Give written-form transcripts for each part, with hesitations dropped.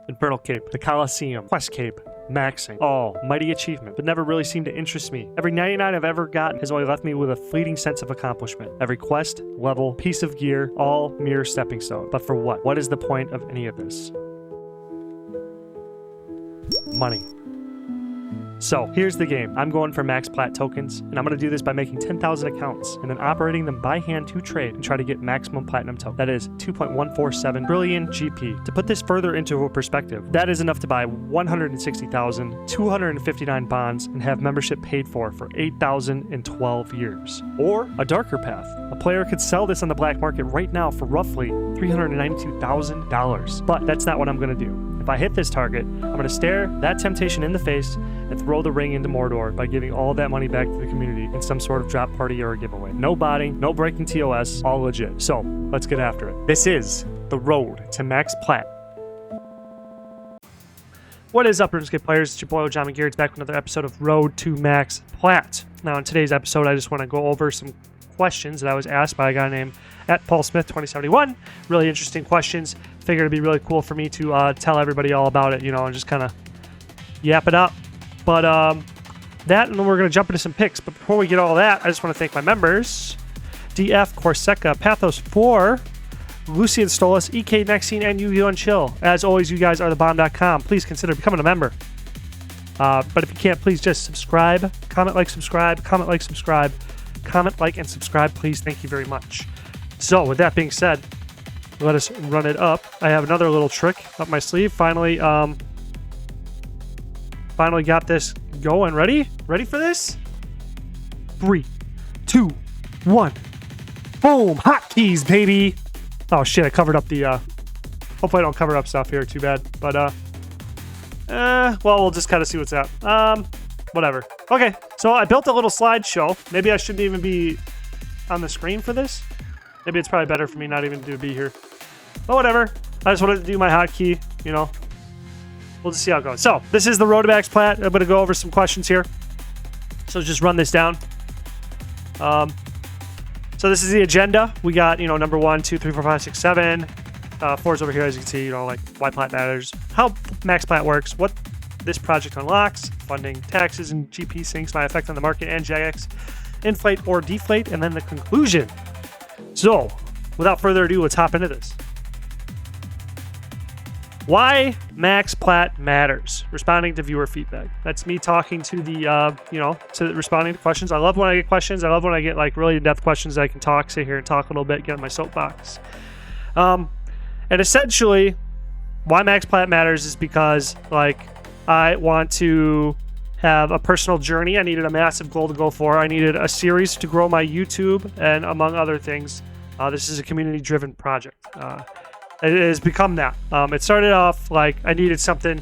Infernal Cape, the Coliseum, Quest Cape, maxing. All mighty achievement, but never really seemed to interest me. Every 99 I've ever gotten has only left me with a fleeting sense of accomplishment. Every quest, level, piece of gear, all mere stepping stone. But for what? What is the point of any of this? Money. So here's the game. I'm going for max Plat tokens, and I'm going to do this by making 10,000 accounts and then operating them by hand to trade and try to get maximum platinum token. That is 2.147 trillion GP. To put this further into a perspective, that is enough to buy 160,259 bonds and have membership paid for 8,012 years. Or a darker path. A player could sell this on the black market right now for roughly $392,000. But that's not what I'm going to do. If I hit this target, I'm going to stare that temptation in the face and throw the ring into Mordor by giving all of that money back to the community in some sort of drop party or a giveaway. No botting, no breaking TOS, all legit. So, let's get after it. This is the road to max Plat. What is up, RuneScape players? It's your boy, John McGear. It's back with another episode of Road to Max Plat. Now, in today's episode, I just want to go over some questions that I was asked by a guy named @PaulSmith2071. Really interesting questions. Figured it'd be really cool for me to tell everybody all about it, and just kind of yap it up. But that, and then we're going to jump into some picks. But before we get all that, I just want to thank my members: DF, Corseca, Pathos4, Lucian Stolas, EK Nexine, and Yu-Gi-Oh! Chill. As always, you guys are thebomb.com. Please consider becoming a member. But if you can't, please just subscribe, comment, like, subscribe, comment, like, subscribe, comment, like, and subscribe, please. Thank you very much. So, with that being said, let us run it up. I have another little trick up my sleeve. Finally got this going. Ready for this? 3, 2, 1. Boom! Hotkeys, baby! Oh shit, I covered up the hopefully I don't cover up stuff here too bad. But well, we'll just kind of see what's up. Whatever. Okay, so I built a little slideshow. Maybe I shouldn't even be on the screen for this. Maybe it's probably better for me not even to be here. But whatever. I just wanted to do my hotkey, We'll just see how it goes. So, this is the Road to Max Plat. I'm going to go over some questions here. So, just run this down. So, this is the agenda. We got, number 1, 2, 3, 4, 5, 6, 7. 4's over here, as you can see, like why Plat matters, how Max Plat works, what this project unlocks, funding, taxes, and GP sinks, my effect on the market, and Jagex, inflate or deflate, and then the conclusion. So, without further ado, let's hop into this. Why Max Plat matters. Responding to viewer feedback. That's me talking to the, to responding to questions. I love when I get questions. I love when I get really in-depth questions that I can sit here and talk a little bit, get on my soapbox. And essentially, why Max Plat matters is because, I want to have a personal journey. I needed a massive goal to go for. I needed a series to grow my YouTube, and among other things, this is a community-driven project. It has become that. It started off I needed something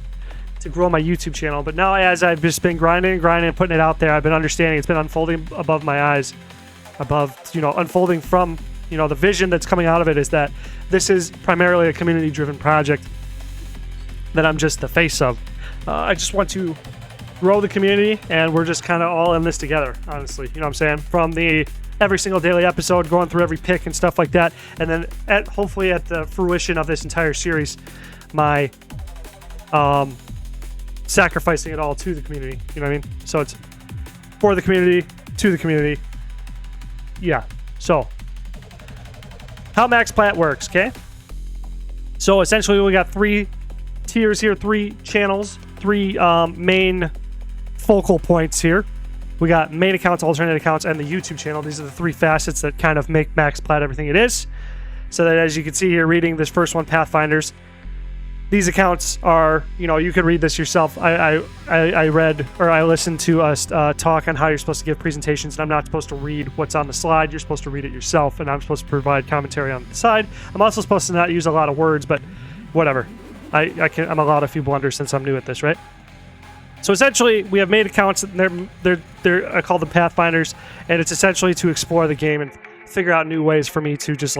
to grow my YouTube channel, but now as I've just been grinding and putting it out there, I've been understanding it's been unfolding above my eyes, unfolding from, the vision that's coming out of it is that this is primarily a community-driven project that I'm just the face of. I just want to grow the community, and we're just kind of all in this together, honestly. You know what I'm saying? From every single daily episode, going through every pick and stuff like that, and then hopefully at the fruition of this entire series, my sacrificing it all to the community. You know what I mean? So it's for the community, to the community. Yeah. So how Max Plat works, okay? So essentially we got 3 tiers here, 3 channels, 3 main focal points here. We got main accounts, alternate accounts, and the YouTube channel. These are the 3 facets that kind of make Max Plat everything it is. So that, as you can see here, reading this first one, Pathfinders, these accounts are, you can read this yourself. I listened to us talk on how you're supposed to give presentations, and I'm not supposed to read what's on the slide. You're supposed to read it yourself, and I'm supposed to provide commentary on the side. I'm also supposed to not use a lot of words, but whatever. I'm allowed a few blunders since I'm new at this, right? So essentially, we have made accounts, and I call them Pathfinders, and it's essentially to explore the game and figure out new ways for me to just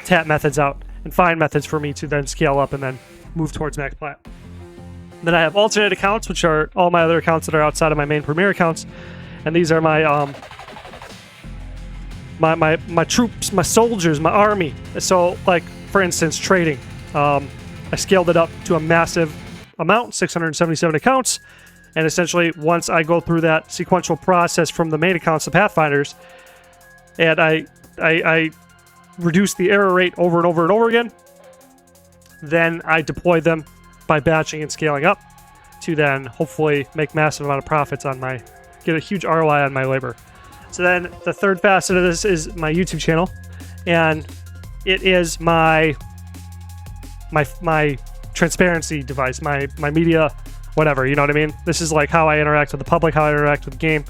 tap methods out and find methods for me to then scale up and then move towards Max Plat. Then I have alternate accounts, which are all my other accounts that are outside of my main premier accounts, and these are my my troops, my soldiers, my army. So for instance, trading. I scaled it up to a massive amount, 677 accounts. And essentially, once I go through that sequential process from the main accounts to Pathfinders, and I reduce the error rate over and over and over again, then I deploy them by batching and scaling up to then hopefully make massive amount of profits on get a huge ROI on my labor. So then the third facet of this is my YouTube channel, and it is my transparency device, my media, whatever, you know what I mean? This is like how I interact with the public, how I interact with the game.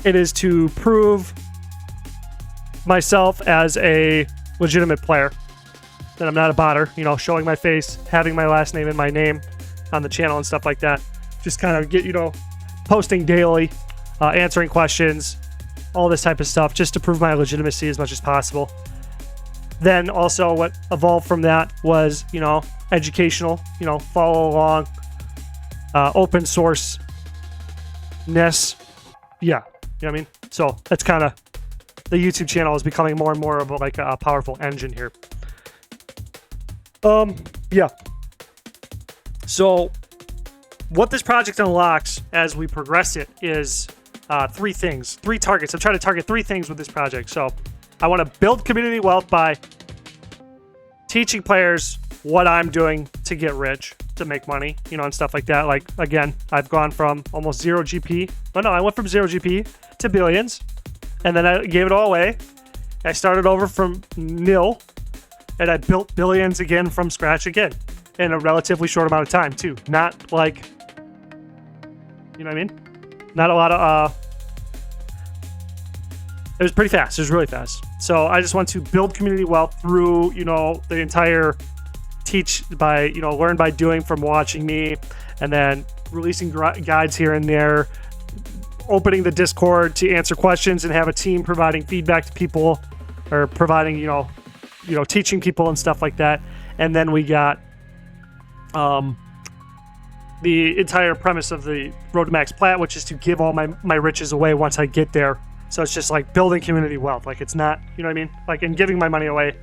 It is to prove myself as a legitimate player, that I'm not a botter, you know, showing my face, having my last name and my name on the channel and stuff like that. Just kind of get, you know, posting daily, answering questions, all this type of stuff, just to prove my legitimacy as much as possible. Then also what evolved from that was, you know, educational, you know, follow along, open source ness. Yeah, you know what I mean? So that's kind of, the YouTube channel is becoming more and more of like a powerful engine here. Yeah. So what this project unlocks as we progress it is three targets. I'm trying to target three things with this project. So I want to build community wealth by teaching players what I'm doing to get rich, to make money, you know, and stuff like that. Like, again, I've gone from almost 0 GP. Oh, no, I went from 0 GP to billions, and then I gave it all away. I started over from nil, and I built billions again from scratch again in a relatively short amount of time, too. Not like, you know what I mean? Not a lot of, it was pretty fast. It was really fast. So I just want to build community wealth through, you know, the entire learn by doing from watching me, and then releasing guides here and there, opening the Discord to answer questions and have a team providing feedback to people, or providing, you know, teaching people and stuff like that. And then we got the entire premise of the Road to Max Plat, which is to give all my riches away once I get there. So it's just like building community wealth. Like, it's not, you know what I mean? Like, in giving my money away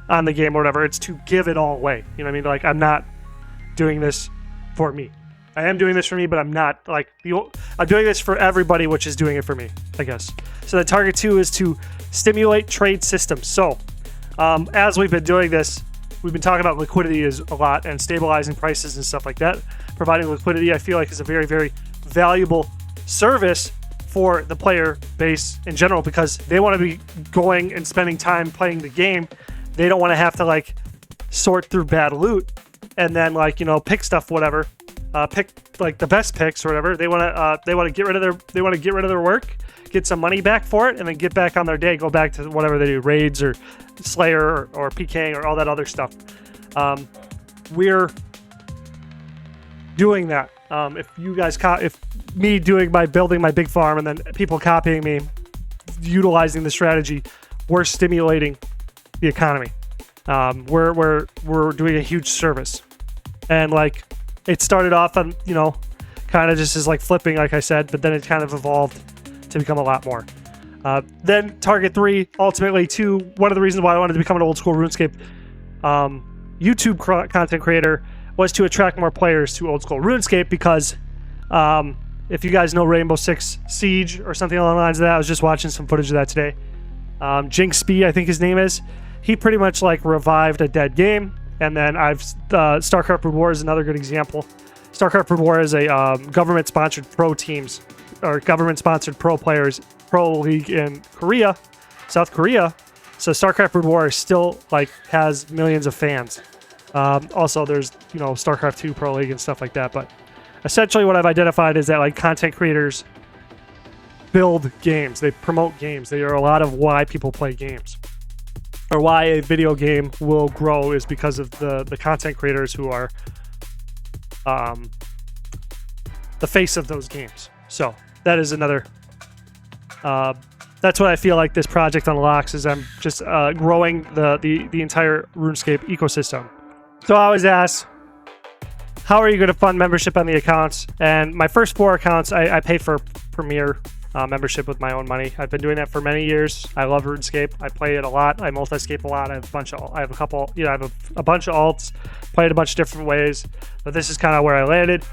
on the game or whatever, it's to give it all away. You know what I mean? Like, I'm not doing this for me. I am doing this for me, but I'm not like, I'm doing this for everybody, which is doing it for me, I guess. So the target 2 is to stimulate trade systems. So as we've been doing this, we've been talking about liquidity is a lot, and stabilizing prices and stuff like that. Providing liquidity, I feel like, is a very, very valuable service for the player base in general, because they want to be going and spending time playing the game. They don't want to have to like sort through bad loot and then, like, you know, pick stuff, whatever, pick like the best picks or whatever. They want to get rid of their work, get some money back for it, and then get back on their day, go back to whatever they do, raids or Slayer or PKing or all that other stuff. We're doing that. If me doing building my big farm and then people copying me, utilizing the strategy, we're stimulating the economy. We're doing a huge service. And like, it started off on, you know, kind of just as like flipping, like I said, but then it kind of evolved to become a lot more. Then target 3, ultimately, one of the reasons why I wanted to become an old school RuneScape YouTube content creator was to attract more players to old school RuneScape, because if you guys know Rainbow Six Siege or something along the lines of that, I was just watching some footage of that today. Jinx B, I think his name is. He pretty much like revived a dead game. And then StarCraft Brood War is another good example. StarCraft Brood War is a government-sponsored pro teams, or government-sponsored pro players, pro league in Korea, South Korea. So StarCraft Brood War still like has millions of fans. Also, there's, you know, StarCraft 2 Pro League and stuff like that. But essentially what I've identified is that like content creators build games. They promote games. They are a lot of why people play games, or why a video game will grow, is because of the content creators who are the face of those games. So that is another, that's what I feel like this project unlocks, is I'm just growing the entire RuneScape ecosystem. So I always ask, how are you going to fund membership on the accounts? And my first 4 accounts, I pay for Premier membership with my own money. I've been doing that for many years. I love RuneScape. I play it a lot. I multi-scape a lot. I have a bunch of alts. Played a bunch of different ways, but this is kind of where I landed.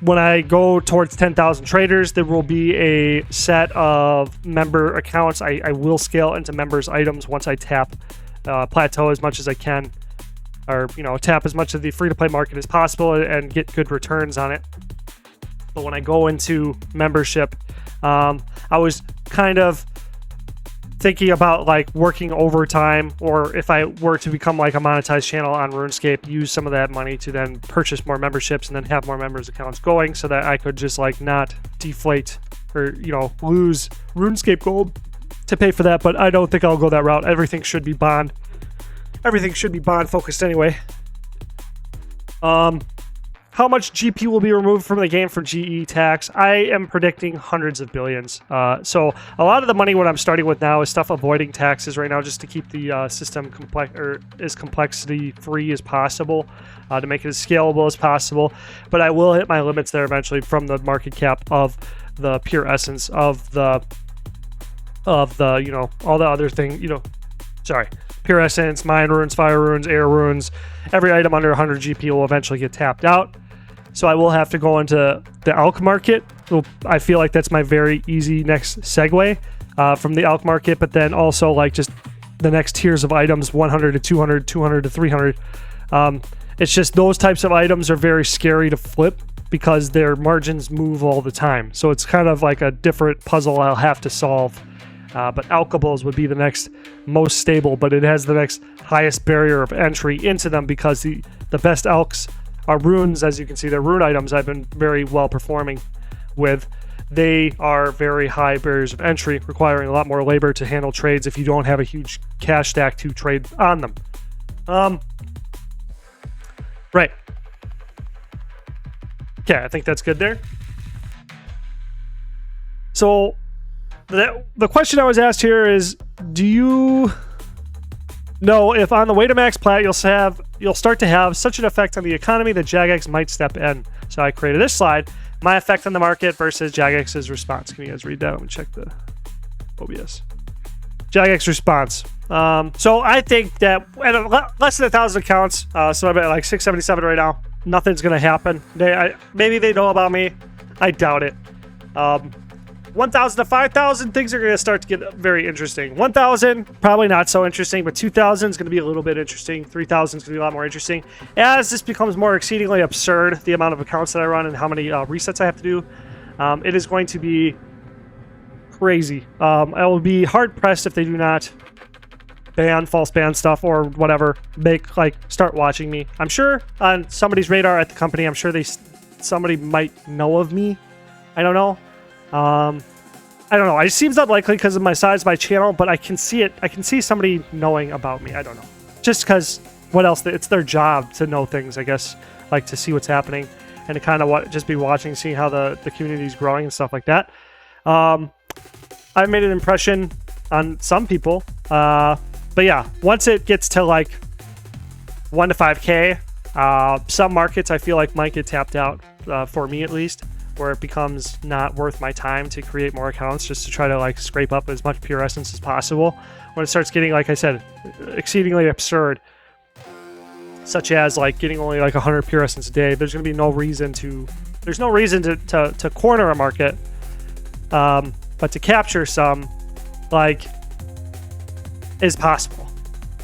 When I go towards 10,000 traders, there will be a set of member accounts. I will scale into members items once I tap plateau as much as I can, or tap as much of the free-to-play market as possible and get good returns on it. But when I go into membership, I was kind of thinking about like working overtime, or if I were to become like a monetized channel on RuneScape, use some of that money to then purchase more memberships and then have more members accounts going, so that I could just like not deflate or lose RuneScape gold to pay for that. But I don't think I'll go that route. Everything should be bond focused anyway. How much GP will be removed from the game for GE tax? I am predicting hundreds of billions. So a lot of the money what I'm starting with now is stuff avoiding taxes right now, just to keep the system as complexity free as possible, to make it as scalable as possible. But I will hit my limits there eventually from the market cap of the pure essence of the all the other thing, pure essence, mine runes, fire runes, air runes. Every item under 100 GP will eventually get tapped out. So I will have to go into the ALK market. I feel like that's my very easy next segue from the ALK market, but then also like just the next tiers of items, 100 to 200, 200 to 300. It's just those types of items are very scary to flip because their margins move all the time. So it's kind of like a different puzzle I'll have to solve. But alkables would be the next most stable, but it has the next highest barrier of entry into them because the best alks are runes. As you can see, they're rune items I've been very well performing with. They are very high barriers of entry, requiring a lot more labor to handle trades if you don't have a huge cash stack to trade on them. Right. Okay, I think that's good there. So the question I was asked here is, do you know if on the way to max plat you'll start to have such an effect on the economy that Jagex might step in? So I created this slide, my effect on the market versus Jagex's response. Can you guys read that? Let me check the OBS. Jagex response. So I think that at less than 1,000 accounts, so I'm at like 677 right now, nothing's gonna happen. Maybe they know about me. I doubt it. 1,000 to 5,000, things are going to start to get very interesting. 1,000, probably not so interesting, but 2,000 is going to be a little bit interesting. 3,000 is going to be a lot more interesting. As this becomes more exceedingly absurd, the amount of accounts that I run and how many resets I have to do, it is going to be crazy. I will be hard-pressed if they do not false ban stuff or whatever, start watching me. I'm sure on somebody's radar at the company, I'm sure somebody might know of me. I don't know. I don't know. It seems unlikely because of my size, my channel, but I can see it. I can see somebody knowing about me. I don't know. Just because what else? It's their job to know things, I guess, like to see what's happening and to kind of just be watching, seeing how the community is growing and stuff like that. I've made an impression on some people. But yeah, once it gets to like 1 to 5K, some markets I feel like might get tapped out, for me at least, where it becomes not worth my time to create more accounts just to try to like scrape up as much pure essence as possible. When it starts getting, like I said, exceedingly absurd, such as like getting only like 100 pure essence a day, there's no reason to corner a market, but to capture some, like, is possible.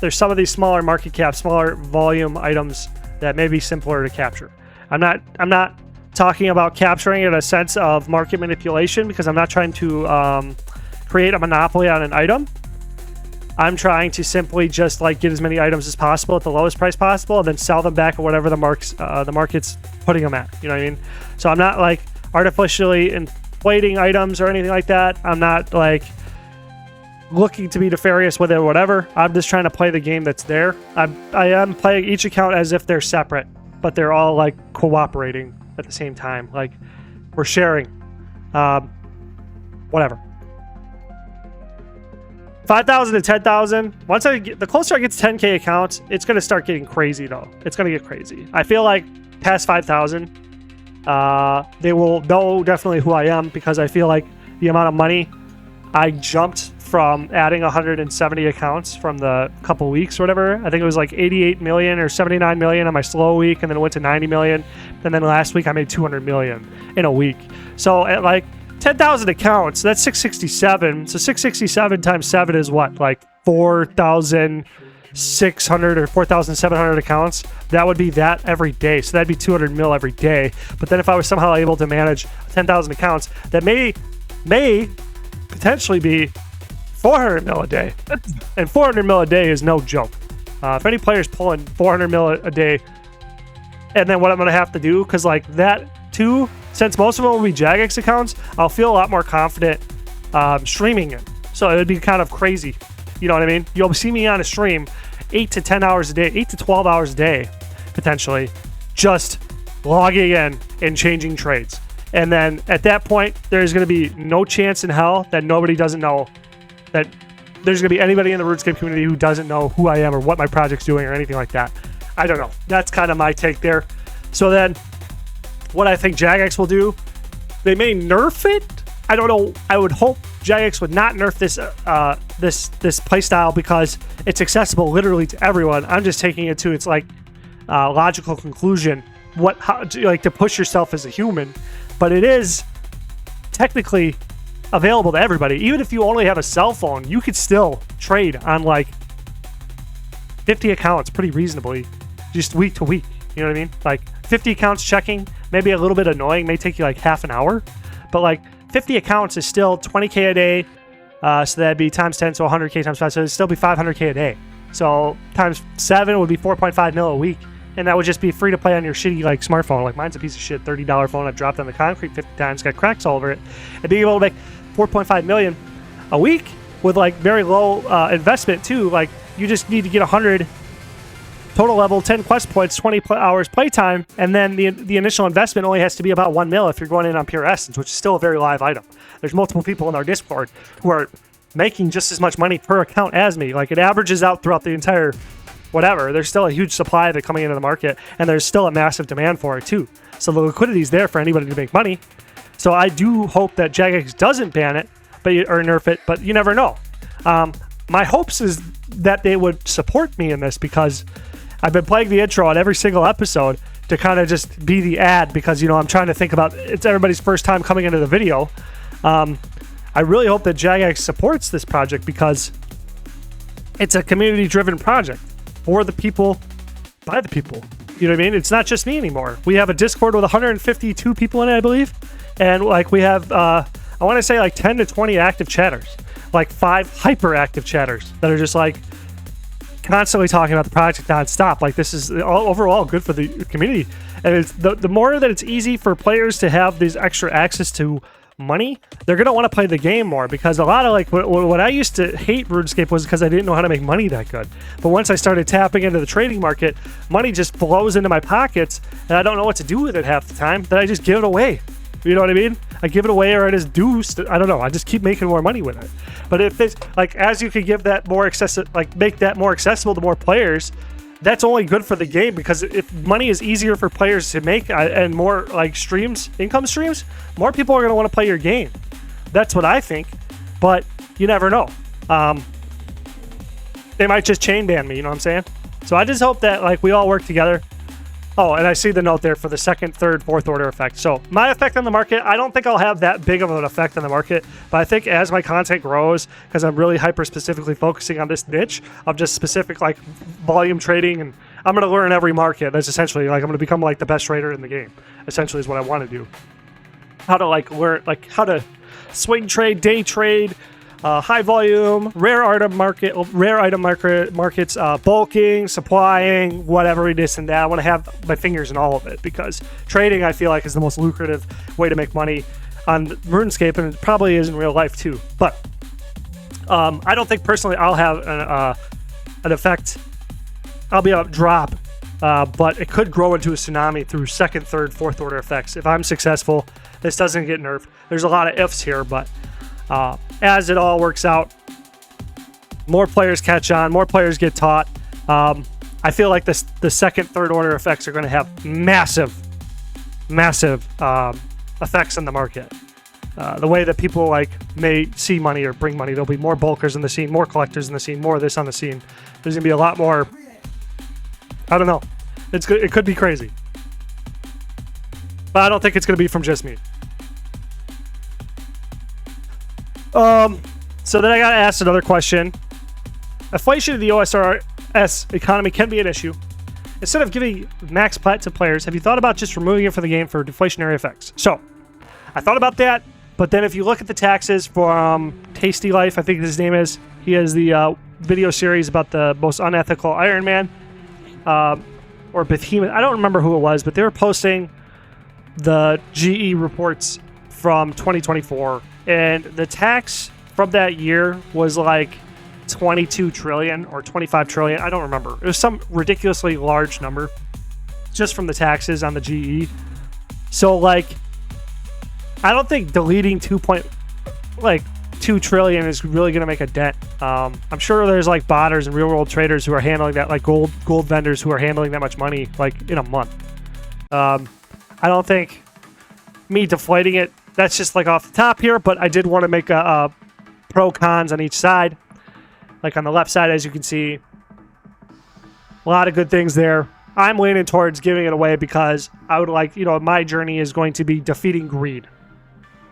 There's some of these smaller market cap, smaller volume items that may be simpler to capture. I'm not talking about capturing it in a sense of market manipulation, because I'm not trying to create a monopoly on an item. I'm trying to simply just like get as many items as possible at the lowest price possible, and then sell them back at whatever the market's putting them at. You know what I mean? So I'm not like artificially inflating items or anything like that. I'm not like looking to be nefarious with it or whatever. I'm just trying to play the game that's there. I am playing each account as if they're separate, but they're all like cooperating at the same time. Like, we're sharing. Whatever. 5,000 to 10,000. The closer I get to 10K accounts, it's going to start getting crazy though. It's going to get crazy. I feel like past 5,000, They will know definitely who I am because I feel like the amount of money I jumped from adding 170 accounts from the couple weeks or whatever. I think it was like 88 million or 79 million on my slow week, and then it went to 90 million. And then last week I made 200 million in a week. So at like 10,000 accounts, that's 667. So 667 times 7 is what? Like 4,600 or 4,700 accounts. That would be that every day. So that'd be 200 mil every day. But then if I was somehow able to manage 10,000 accounts, that may potentially be 400 mil a day. And 400 mil a day is no joke. If any player's pulling 400 mil a day, and then what I'm going to have to do, because like that too, since most of them will be Jagex accounts, I'll feel a lot more confident streaming it. So it would be kind of crazy. You know what I mean? You'll see me on a stream 8 to 10 hours a day, 8 to 12 hours a day, potentially, just logging in and changing trades. And then at that point, there's going to be no chance in hell that nobody doesn't know that there's going to be anybody in the RuneScape community who doesn't know who I am or what my project's doing or anything like that. I don't know. That's kind of my take there. So then what I think Jagex will do, they may nerf it. I don't know. I would hope Jagex would not nerf this this playstyle because it's accessible literally to everyone. I'm just taking it to its like logical conclusion. How like to push yourself as a human, but it is technically available to everybody. Even if you only have a cell phone, you could still trade on like 50 accounts pretty reasonably, just week to week. You know what I mean? Like 50 accounts checking, maybe a little bit annoying, may take you like half an hour, but like 50 accounts is still 20K a day. So that'd be times 10, so 100K times 5, so it'd still be 500K a day. So times 7 would be 4.5 mil a week. And that would just be free to play on your shitty like smartphone. Like mine's a piece of shit, $30 phone I've dropped on the concrete 50 times, got cracks all over it. And being able to make 4.5 million a week with like very low investment too. Like you just need to get 100 total level, 10 quest points, 20 hours playtime, and then the initial investment only has to be about 1 mil if you're going in on pure essence, which is still a very live item. There's multiple people in our Discord who are making just as much money per account as me. Like it averages out throughout the entire whatever. There's still a huge supply of it coming into the market, and there's still a massive demand for it too. So the liquidity is there for anybody to make money. So I do hope that Jagex doesn't ban it, or nerf it, but you never know. My hopes is that they would support me in this because I've been playing the intro on every single episode to kind of just be the ad because, you know, I'm trying to think about it's everybody's first time coming into the video. I really hope that Jagex supports this project because it's a community-driven project. For the people, by the people. You know what I mean? It's not just me anymore. We have a Discord with 152 people in it, I believe. And like we have, I want to say like 10 to 20 active chatters. Like 5 hyper-active chatters that are just like constantly talking about the project nonstop. Like this is overall good for the community. And it's the more that it's easy for players to have these extra access to money, they're gonna want to play the game more because a lot of like what I used to hate RuneScape was because I didn't know how to make money that good. But once I started tapping into the trading market, money just flows into my pockets and I don't know what to do with it half the time. Then I just give it away. You know what I mean? I give it away or it is deuced. I don't know. I just keep making more money with it. But if it's like as you could give that more accessible, like make that more accessible to more players, that's only good for the game because if money is easier for players to make and more like streams, income streams, more people are going to want to play your game. That's what I think, but you never know. They might just chain ban me, you know what I'm saying? So I just hope that like we all work together. Oh, and I see the note there for the second, third, fourth order effect. So my effect on the market, I don't think I'll have that big of an effect on the market, but I think as my content grows, because I'm really hyper specifically focusing on this niche of just specific like volume trading, and I'm going to learn every market. That's essentially like I'm going to become like the best trader in the game. Essentially is what I want to do. How to like learn, like how to swing trade, day trade, high volume, rare item markets, bulking, supplying, whatever, this and that. I want to have my fingers in all of it because trading, I feel like, is the most lucrative way to make money on RuneScape, and it probably is in real life too. But I don't think personally I'll have an effect. I'll be able to drop, but it could grow into a tsunami through second, third, fourth order effects. If I'm successful, this doesn't get nerfed. There's a lot of ifs here, but as it all works out, more players catch on, more players get taught. I feel like the second, third order effects are going to have massive massive effects in the market. The way that people like may see money or bring money, there'll be more bulkers in the scene, more collectors in the scene, more of this on the scene. There's gonna be a lot more. I don't know. It could be crazy, but I don't think it's gonna be from just me. So then I got asked another question. Inflation in the OSRS economy can be an issue. Instead of giving max plat to players, have you thought about just removing it from the game for deflationary effects? So I thought about that, but then if you look at the taxes from Tasty Life, I think his name is, he has the video series about the most unethical Iron Man, or Behemoth. I don't remember who it was, but they were posting the GE reports from 2024, and the tax from that year was like 22 trillion or 25 trillion. I don't remember. It was some ridiculously large number just from the taxes on the GE. So like, I don't think deleting 2 trillion is really going to make a dent. I'm sure there's like botters and real world traders who are handling that, like gold vendors who are handling that much money like in a month. I don't think me deflating it, that's just like off the top here, but I did want to make a pro cons on each side. Like on the left side, as you can see, a lot of good things there. I'm leaning towards giving it away because I would like, my journey is going to be defeating greed.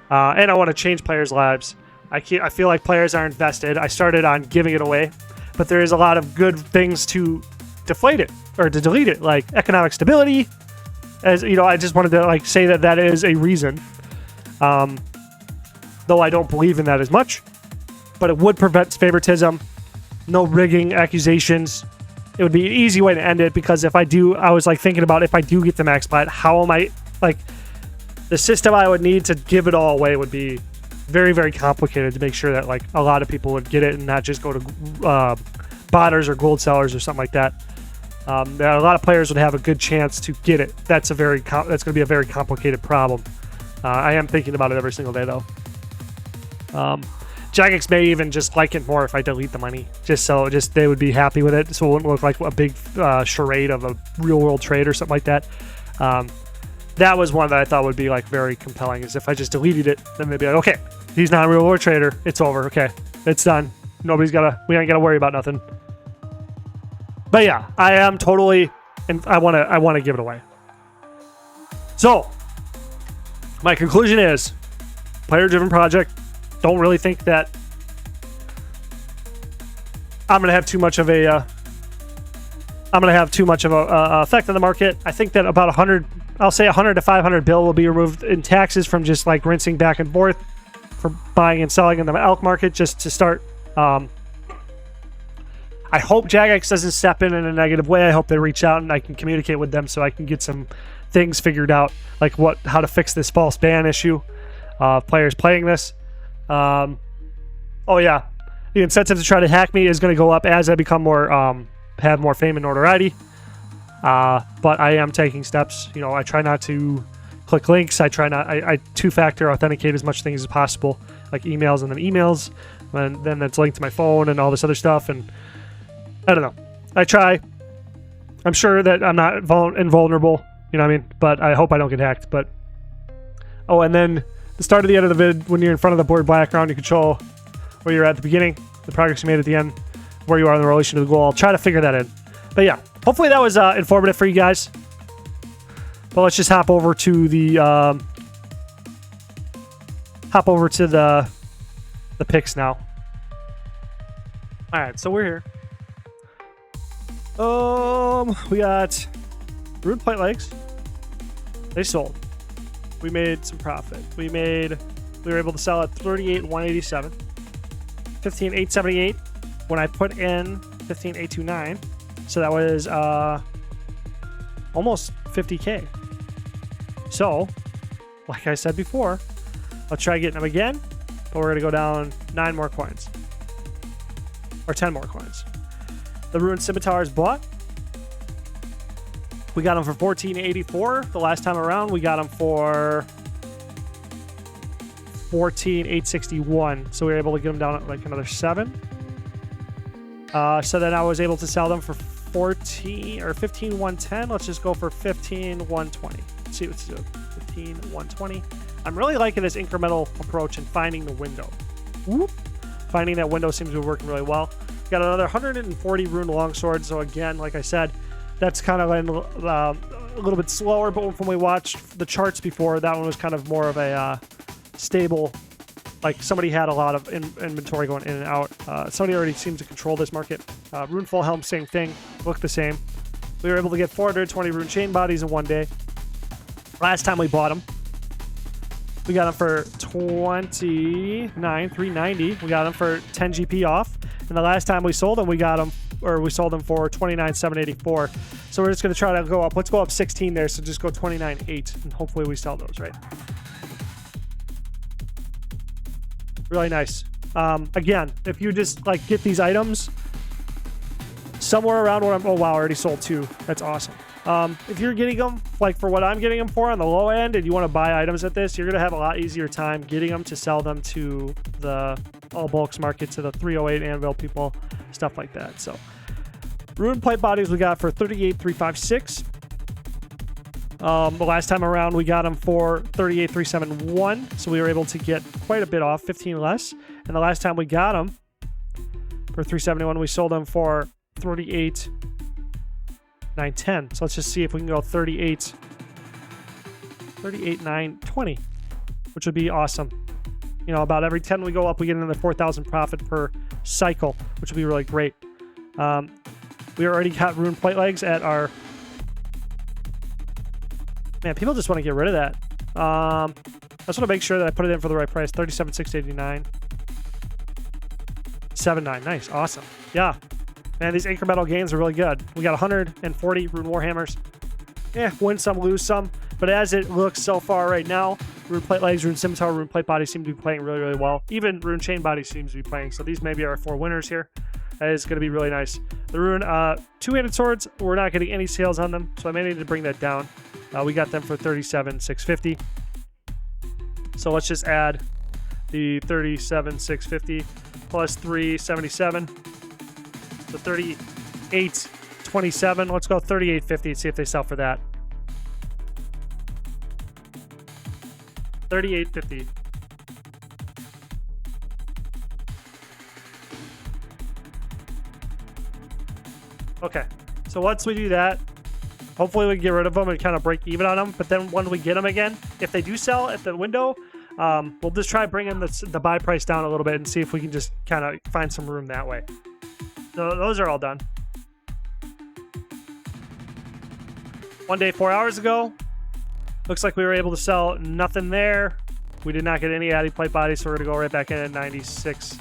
And I want to change players' lives. I feel like players are invested. I started on giving it away, but there is a lot of good things to deflate it or to delete it, like economic stability. As you know, I just wanted to like say that is a reason. Though I don't believe in that as much, but it would prevent favoritism, no rigging accusations. It would be an easy way to end it because I was like thinking about if I do get the max plat, how am I like the system I would need to give it all away would be very, very complicated to make sure that like a lot of people would get it and not just go to botters or gold sellers or something like that. A lot of players would have a good chance to get it. That's going to be a very complicated problem. I am thinking about it every single day though. Jagex may even just like it more if I delete the money, just they would be happy with it, so it wouldn't look like a big charade of a real world trade or something like that. That was one that I thought would be like very compelling, is if I just deleted it, then they'd be like, okay, he's not a real world trader, it's over, okay, it's done, we ain't gotta worry about nothing. But yeah, I am totally, and I want to give it away. So my conclusion is player driven project. Don't really think that I'm going to have too much of a effect on the market. I think that about 100 to 500 bill will be removed in taxes from just like rinsing back and forth for buying and selling in the elk market just to start. I hope Jagex doesn't step in a negative way. I hope they reach out and I can communicate with them so I can get some things figured out, like how to fix this false ban issue of players playing this. Oh yeah, the incentive to try to hack me is going to go up as I become more have more fame and notoriety. But I am taking steps. I try not to click links. I two-factor authenticate as much things as possible, like emails and then emails, and then that's linked to my phone and all this other stuff. And I don't know. I try. I'm sure that I'm not invulnerable. You know what I mean? But I hope I don't get hacked. But and then the start of the end of the vid, when you're in front of the board background, you control where you're at the beginning, the progress you made at the end, where you are in the relation to the goal. I'll try to figure that in. But yeah, hopefully that was informative for you guys. But let's just hop over to the picks now. All right, so we're here. We got Rude Plate Legs. They sold. We made some profit. We were able to sell at 38,187, 15,878 when I put in 15,829. So that was almost 50K. So, like I said before, I'll try getting them again, but we're gonna go down 9 more coins. Or 10 more coins. The Ruined Scimitars bought. We got them for 14,884. The last time around, we got them for 14,861. So we were able to get them down at like another 7. So then I was able to sell them for 15,110. Let's just go for 15,120. let's see, let's do 15, 120. I'm really liking this incremental approach and finding the window. Whoop. Finding that window seems to be working really well. Got another 140 rune longsword. So again, like I said, that's kind of a little bit slower, but when we watched the charts before, that one was kind of more of a stable, like somebody had a lot of inventory going in and out. Somebody already seems to control this market. Rune full helm, same thing, look the same. We were able to get 420 rune chain bodies in one day. Last time we bought them, we got them for 390. We got them for 10 GP off. And the last time we sold them, we sold them for 29,784. So we're just going to try to go up. Let's go up 16 there. So just go 29.8, and hopefully we sell those, right? Really nice. Again, if you just like get these items somewhere around what I'm, oh wow, I already sold 2. That's awesome. If you're getting them like for what I'm getting them for on the low end, and you want to buy items at this, you're going to have a lot easier time getting them to sell them to the all bulks market, to the 308 anvil people, stuff like that. So rune plate bodies we got for 38,356. The last time around we got them for 38,371, so we were able to get quite a bit off, 15 less. And the last time we got them for 371, we sold them for 38,910. So let's just see if we can go 38,920, which would be awesome. You know, about every 10 we go up, we get another 4,000 profit per cycle, which would be really great. We already got rune plate legs at our... Man, people just want to get rid of that. I just want to make sure that I put it in for the right price. 37,689. 79. Nice. Awesome. Yeah. Man, these incremental gains are really good. We got 140 rune warhammers. Yeah, win some, lose some. But as it looks so far right now, rune plate legs, rune scimitar, rune plate bodies seem to be playing really, really well. Even rune chain bodies seems to be playing. So these may be our 4 winners here. That is going to be really nice. The rune two-handed swords, we're not getting any sales on them, so I may need to bring that down. We got them for 37,650. So let's just add the 37,650 plus 377. So 38,27. Let's go 38,50 and see if they sell for that. 38.50. Okay, so once we do that, hopefully we can get rid of them and kind of break even on them. But then when we get them again, if they do sell at the window, we'll just try bringing the buy price down a little bit and see if we can just kind of find some room that way. So those are all done. One day, 4 hours ago, looks like we were able to sell nothing there. We did not get any addy plate bodies, so we're going to go right back in at 96.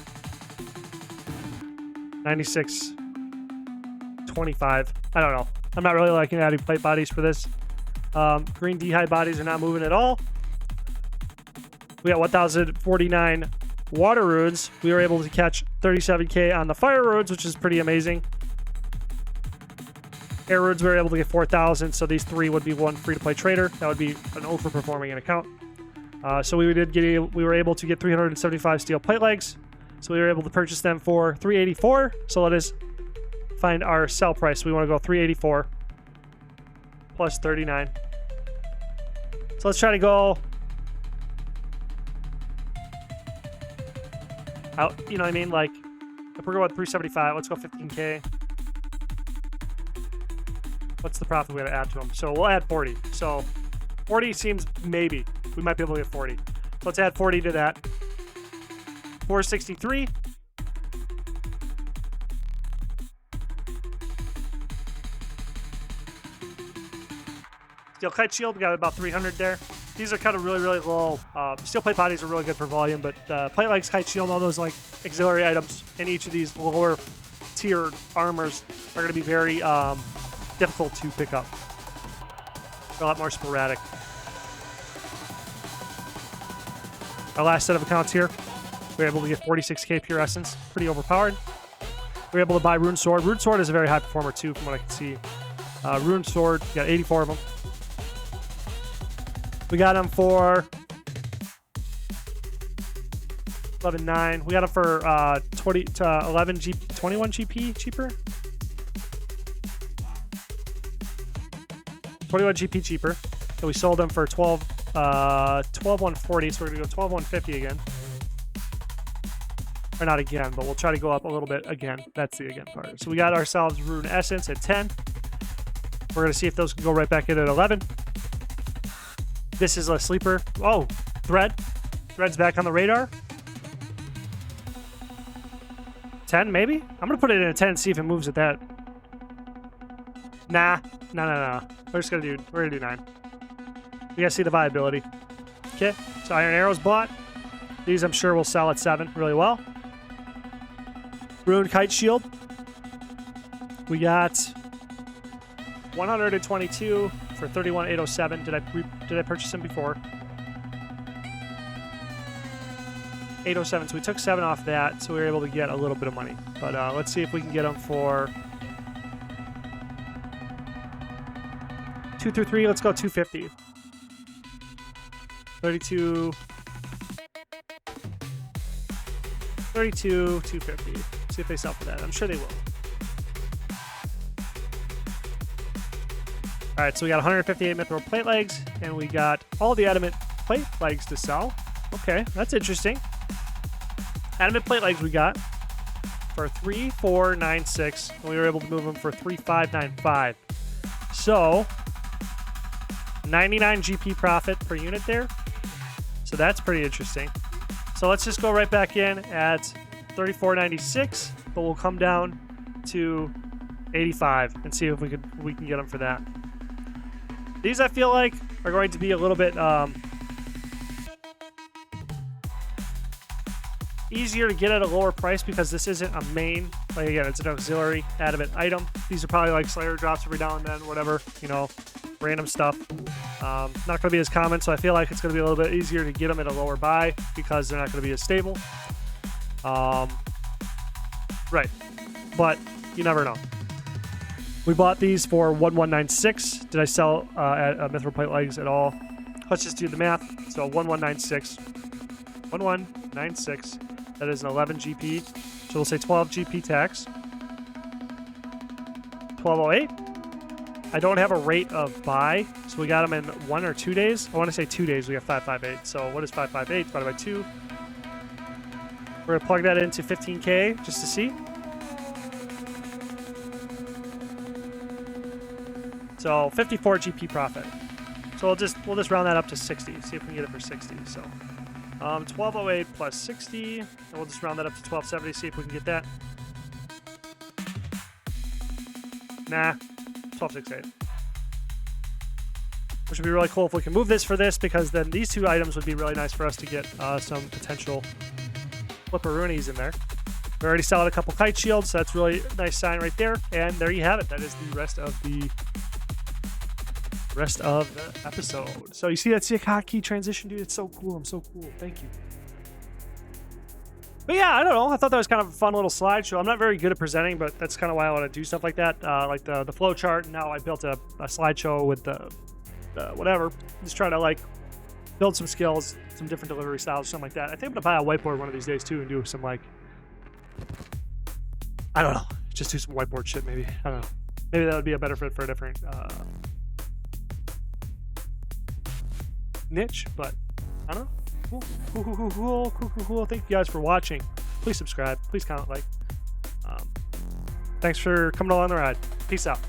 96.25. I don't know. I'm not really liking addy plate bodies for this. Green D-high bodies are not moving at all. We got 1,049 water runes. We were able to catch 37k on the fire runes, which is pretty amazing. Air runes, we were able to get 4,000, so these 3 would be one free-to-play trader. That would be an overperforming account. So we were able to get 375 steel plate legs. So we were able to purchase them for 384. So let us find our sell price. We want to go 384 plus 39. So let's try to go out, you know what I mean? Like, if we're going 375, let's go 15k. What's the profit we got to add to them? So we'll add 40. So 40 seems maybe. We might be able to get 40. So let's add 40 to that. 463. Steel kite shield, we got about 300 there. These are kind of really, really low. Steel plate bodies are really good for volume, but plate legs, kite shield, all those like auxiliary items in each of these lower tiered armors are going to be very difficult to pick up. They're a lot more sporadic. Our last set of accounts here, we were able to get 46k pure essence. Pretty overpowered. We were able to buy Rune Sword. Rune Sword is a very high performer too, from what I can see. Rune Sword, we got 84 of them. We got them for 11.9. We got them for 21 GP cheaper. 21 GP cheaper. So we sold them for 12,140. So we're gonna go 12,150 again. Or not again, but we'll try to go up a little bit again. That's the again part. So we got ourselves Rune Essence at 10. We're gonna see if those can go right back in at 11. This is a sleeper. Oh, Thread. Thread's back on the radar. 10 maybe? I'm gonna put it in a 10 and see if it moves at that. Nah. No. We're gonna do 9. We gotta see the viability. Okay, so Iron Arrow's bought. These I'm sure will sell at 7 really well. Rune Kite Shield. We got 122 for 31,807. Did I purchase him before? 807. So we took 7 off that, so we were able to get a little bit of money. But let's see if we can get them for 2 through 3. Let's go 250. 32, 250. See if they sell for that. I'm sure they will. All right, so we got 158 mithril plate legs, and we got all the adamant plate legs to sell. Okay, that's interesting. Adamant plate legs we got for 3,496, and we were able to move them for 3,595. So 99 GP profit per unit there. So that's pretty interesting. So let's just go right back in at 34.96, but we'll come down to 85 and see if we can get them for that. These I feel like are going to be a little bit easier to get at a lower price because this isn't a main. Like again, it's an auxiliary adamant item. These are probably like Slayer drops every now and then, whatever, you know, random stuff. Not going to be as common, so I feel like it's going to be a little bit easier to get them at a lower buy because they're not going to be as stable. Right, but you never know. We bought these for 1,196. Did I sell at mithril plate legs at all? Let's just do the math. So 1,196. 1,196. That is an 11 GP. So we'll say 12 GP tax. 1208. I don't have a rate of buy, so we got them in 1 or 2 days. I want to say 2 days. We got 558. So what is 558 divided by 2? We're gonna plug that into 15K just to see. So 54 GP profit. So we'll just round that up to 60. See if we can get it for 60. So 1208 plus 60, and we'll just round that up to 1270. See if we can get that. Nah, 1268. Which would be really cool if we can move this for this, because then these two items would be really nice for us to get some potential flipperoonies in there. We already sold a couple kite shields, so that's really a nice sign right there. And there you have it. That is the rest of the episode. So you see that sick hotkey transition, dude? It's so cool. I'm so cool. Thank you. But yeah, I don't know. I thought that was kind of a fun little slideshow. I'm not very good at presenting, but that's kind of why I want to do stuff like that, like the flow chart. And now I built a slideshow with the whatever. Just trying to like build some skills, some different delivery styles, something like that. I think I'm gonna buy a whiteboard one of these days too and do some like, I don't know, just do some whiteboard shit maybe. I don't know. Maybe that would be a better fit for a different niche, but I don't know. Cool. Thank you guys for watching. Please subscribe. Please comment, like. Thanks for coming along the ride. Peace out.